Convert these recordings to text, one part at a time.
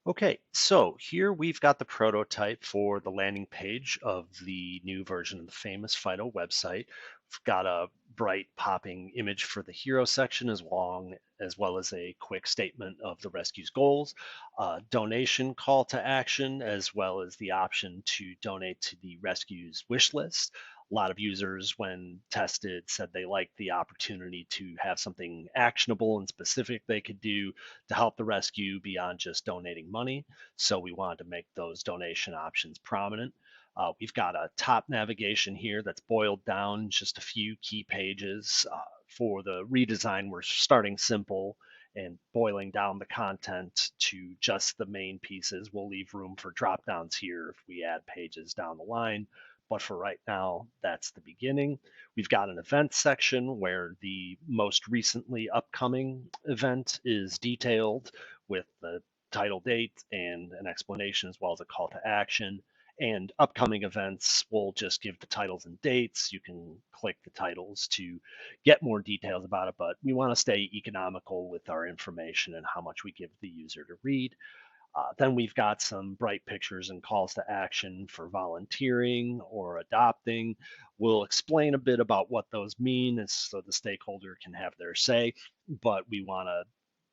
Okay, so here we've got the prototype for the landing page of the new version of the Famous Fido website. We've got a bright popping image for the hero section as well as a quick statement of the rescue's goals, donation call to action, as well as the option to donate to the rescue's wish list. A lot of users, when tested, said they liked the opportunity to have something actionable and specific they could do to help the rescue beyond just donating money. So we wanted to make those donation options prominent. We've got a top navigation here that's boiled down just a few key pages. For the redesign, we're starting simple and boiling down the content to just the main pieces. We'll leave room for drop downs here if we add pages down the line. But for right now, that's the beginning. We've got an events section where the most recently upcoming event is detailed with the title date and an explanation as well as a call to action. And upcoming events will just give the titles and dates. You can click the titles to get more details about it, but we want to stay economical with our information and how much we give the user to read. Then we've got some bright pictures and calls to action for volunteering or adopting. We'll explain a bit about what those mean so the stakeholder can have their say, but we want to,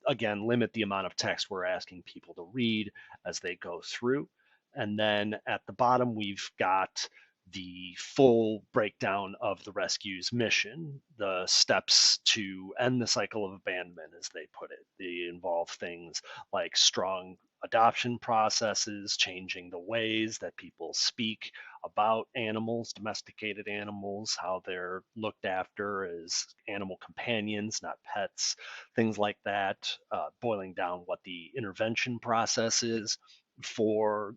again, limit the amount of text we're asking people to read as they go through. And then at the bottom, we've got the full breakdown of the rescue's mission, the steps to end the cycle of abandonment, as they put it. They involve things like strong adoption processes, changing the ways that people speak about animals, domesticated animals, how they're looked after as animal companions, not pets, things like that, boiling down what the intervention process is for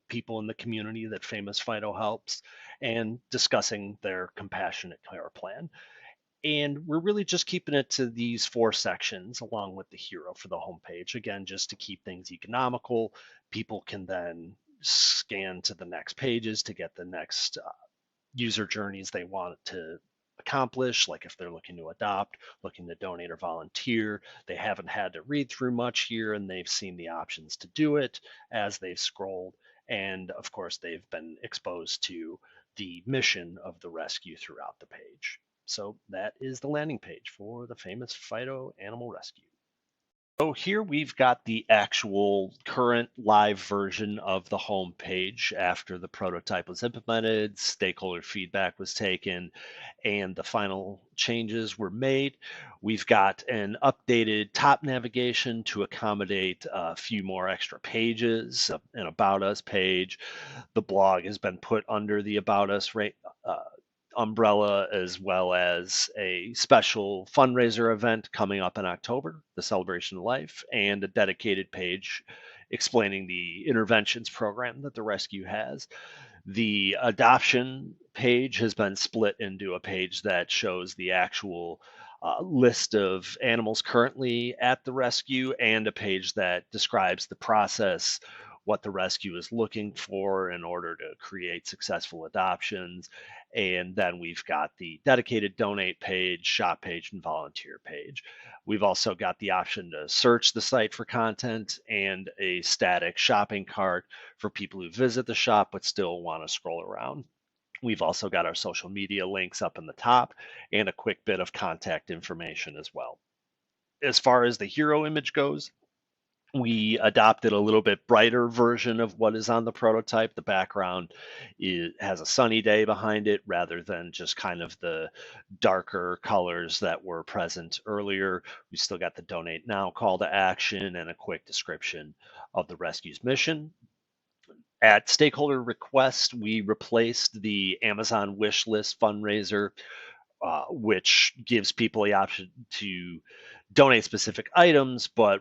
people in the community that Famous Fido helps, and discussing their compassionate care plan. And we're really just keeping it to these four sections along with the hero for the homepage. Again, just to keep things economical. People can then scan to the next pages to get the next user journeys they want to accomplish, like if they're looking to adopt, looking to donate or volunteer. They haven't had to read through much here and they've seen the options to do it as they've scrolled. And of course, they've been exposed to the mission of the rescue throughout the page. So that is the landing page for the Famous Fido Animal Rescue. So here we've got the actual current live version of the home page after the prototype was implemented, stakeholder feedback was taken, and the final changes were made. We've got an updated top navigation to accommodate a few more extra pages, an About Us page. The blog has been put under the About Us umbrella, as well as a special fundraiser event coming up in October, the Celebration of Life, and a dedicated page explaining the interventions program that the rescue has. The adoption page has been split into a page that shows the actual list of animals currently at the rescue and a page that describes the process, what the rescue is looking for in order to create successful adoptions. And then we've got the dedicated donate page, shop page, and volunteer page. We've also got the option to search the site for content and a static shopping cart for people who visit the shop but still want to scroll around. We've also got our social media links up in the top and a quick bit of contact information as well. As far as the hero image goes, we adopted a little bit brighter version of what is on the prototype. The background has a sunny day behind it rather than just kind of the darker colors that were present earlier. We still got the donate now call to action and a quick description of the rescue's mission. At stakeholder request, we replaced the Amazon wish list fundraiser, which gives people the option to donate specific items, but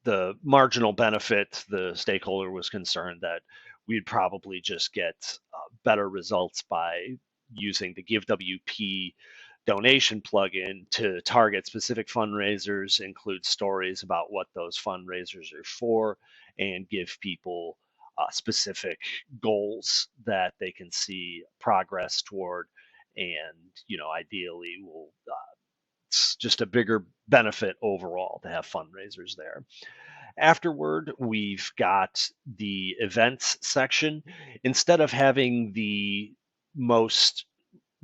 the marginal benefit, the stakeholder was concerned that we'd probably just get better results by using the GiveWP donation plugin to target specific fundraisers, include stories about what those fundraisers are for, and give people specific goals that they can see progress toward. And, ideally will it's just a bigger benefit overall to have fundraisers there. Afterward, we've got the events section. Instead of having the most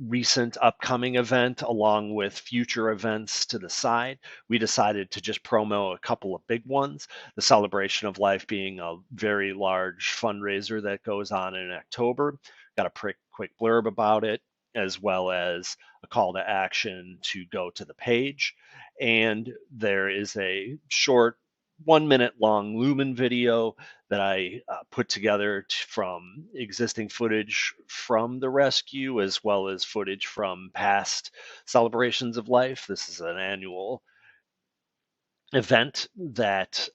recent upcoming event along with future events to the side, we decided to just promo a couple of big ones. The Celebration of Life being a very large fundraiser that goes on in October. Got a quick blurb about it, as well as a call to action to go to the page. And there is a short 1 minute long Lumen video that I put together from existing footage from the rescue, as well as footage from past celebrations of life. This is an annual event that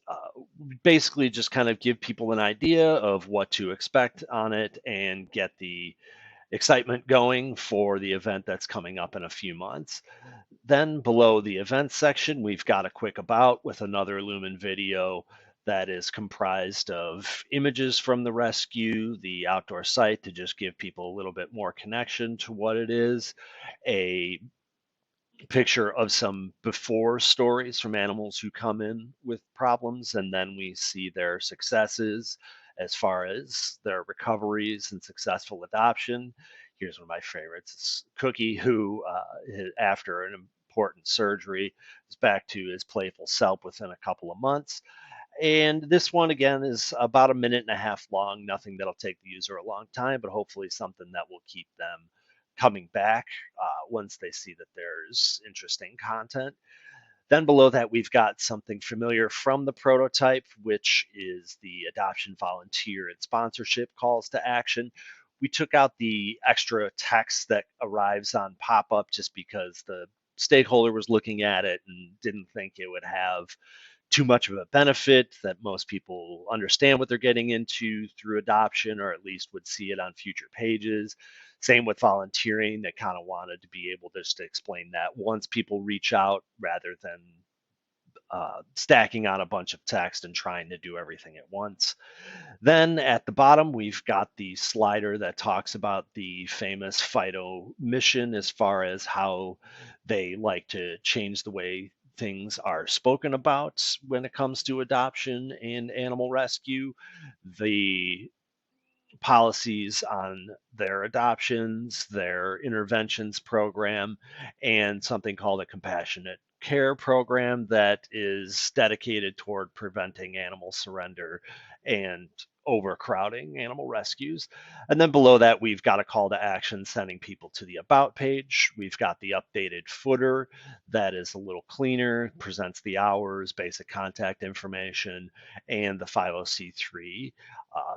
basically just kind of give people an idea of what to expect on it and get the excitement going for the event that's coming up in a few months. Then below the events section, we've got a quick about with another Lumen video that is comprised of images from the rescue, the outdoor site to just give people a little bit more connection to what it is, a picture of some before stories from animals who come in with problems, and then we see their successes as far as their recoveries and successful adoption. Here's one of my favorites. It's Cookie, who after an important surgery is back to his playful self within a couple of months. And this one, again, is about a minute and a half long, nothing that'll take the user a long time, but hopefully something that will keep them coming back once they see that there's interesting content. Then below that, we've got something familiar from the prototype, which is the adoption volunteer and sponsorship calls to action. We took out the extra text that arrives on pop-up just because the stakeholder was looking at it and didn't think it would have too much of a benefit, that most people understand what they're getting into through adoption, or at least would see it on future pages. Same with volunteering. They kind of wanted to be able just to explain that once people reach out, rather than stacking on a bunch of text and trying to do everything at once. Then at the bottom, we've got the slider that talks about the Famous Fido mission as far as how they like to change the way things are spoken about when it comes to adoption and animal rescue. The policies on their adoptions, their interventions program, and something called a compassionate care program that is dedicated toward preventing animal surrender and overcrowding animal rescues. And then below that, we've got a call to action sending people to the About page. We've got the updated footer that is a little cleaner, presents the hours, basic contact information, and the 501c3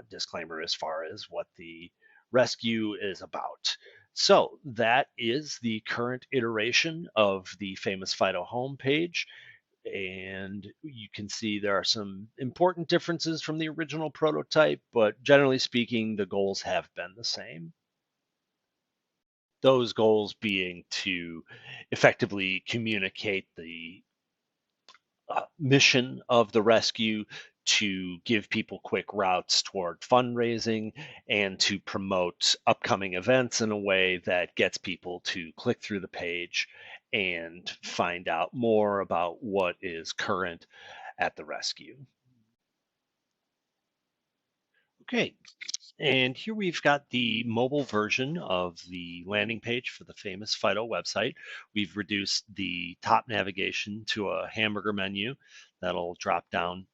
disclaimer as far as what the rescue is about. So that is the current iteration of the Famous Fido homepage. And you can see there are some important differences from the original prototype, but generally speaking, the goals have been the same. Those goals being to effectively communicate the mission of the rescue, to give people quick routes toward fundraising, and to promote upcoming events in a way that gets people to click through the page and find out more about what is current at the rescue. Okay, and here we've got the mobile version of the landing page for the Famous Fido website. We've reduced the top navigation to a hamburger menu that'll drop down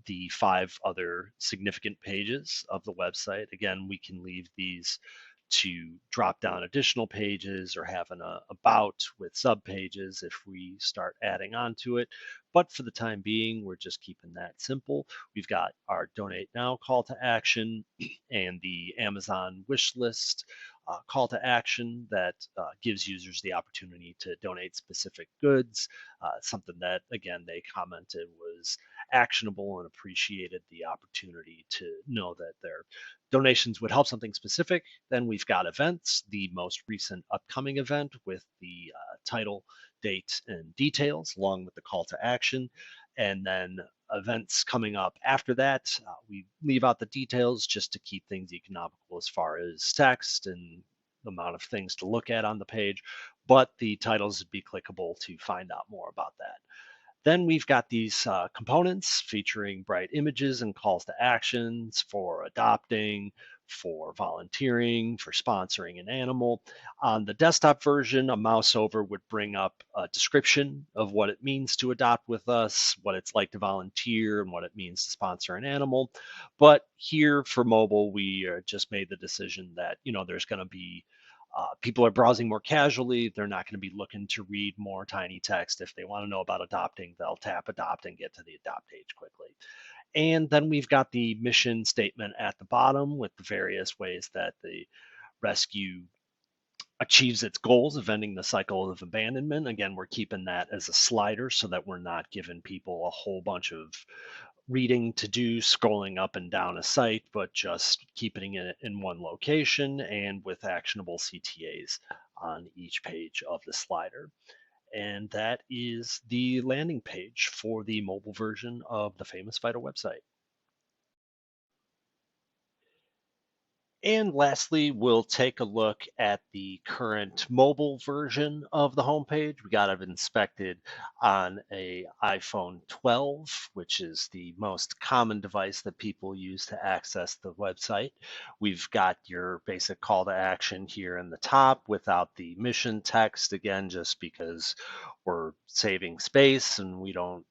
the 5 other significant pages of the website. Again, we can leave these to drop down additional pages or have an about with sub pages if we start adding on to it. But for the time being, we're just keeping that simple. We've got our donate now call to action and the Amazon wish list call to action that gives users the opportunity to donate specific goods, something that, again, they commented was actionable and appreciated the opportunity to know that their donations would help something specific. Then we've got events, the most recent upcoming event with the title, date, and details, along with the call to action. And then events coming up after that. We leave out the details just to keep things economical as far as text and the amount of things to look at on the page. but the titles would be clickable to find out more about that. Then we've got these components featuring bright images and calls to actions for adopting, for volunteering, for sponsoring an animal. On the desktop version, a mouse over would bring up a description of what it means to adopt with us, what it's like to volunteer, and what it means to sponsor an animal. But here for mobile, we just made the decision that, there's going to be people are browsing more casually. They're not going to be looking to read more tiny text. If they want to know about adopting, they'll tap adopt and get to the adopt page quickly. And then we've got the mission statement at the bottom with the various ways that the rescue achieves its goals of ending the cycle of abandonment. Again, we're keeping that as a slider so that we're not giving people a whole bunch of reading to do, scrolling up and down a site, but just keeping it in one location and with actionable CTAs on each page of the slider. And that is the landing page for the mobile version of the Famous Fido website. And lastly, we'll take a look at the current mobile version of the homepage. We got it inspected on a iPhone 12, which is the most common device that people use to access the website. We've got your basic call to action here in the top without the mission text, again, just because we're saving space and we don't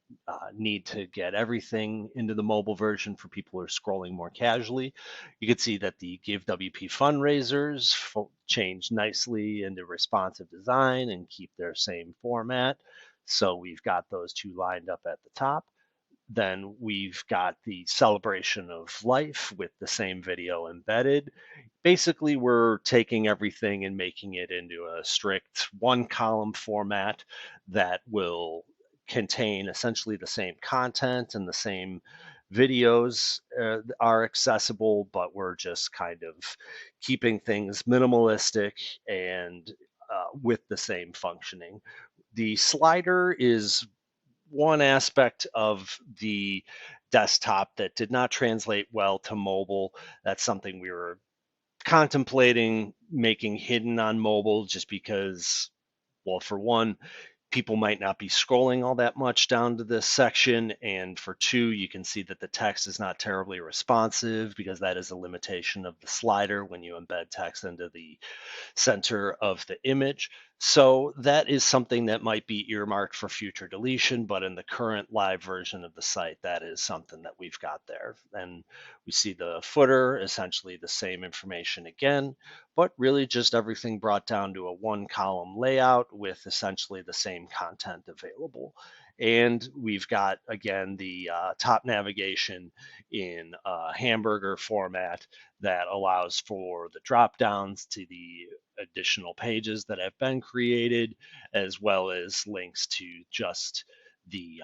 need to get everything into the mobile version for people who are scrolling more casually. You can see that the Give WP fundraisers change nicely into responsive design and keep their same format. So we've got those two lined up at the top. Then we've got the celebration of life with the same video embedded. Basically, we're taking everything and making it into a strict one column format that will contain essentially the same content and the same videos are accessible, but we're just kind of keeping things minimalistic and with the same functioning. The slider is one aspect of the desktop that did not translate well to mobile. That's something we were contemplating making hidden on mobile just because, well, for one, people might not be scrolling all that much down to this section. And for two, you can see that the text is not terribly responsive because that is a limitation of the slider when you embed text into the center of the image. So that is something that might be earmarked for future deletion, but in the current live version of the site, that is something that we've got there. And we see the footer, essentially the same information again, but really just everything brought down to a one column layout with essentially the same content available. And we've got, again, the top navigation in hamburger format that allows for the drop downs to the additional pages that have been created, as well as links to just the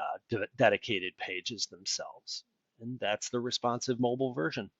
dedicated pages themselves. And that's the responsive mobile version.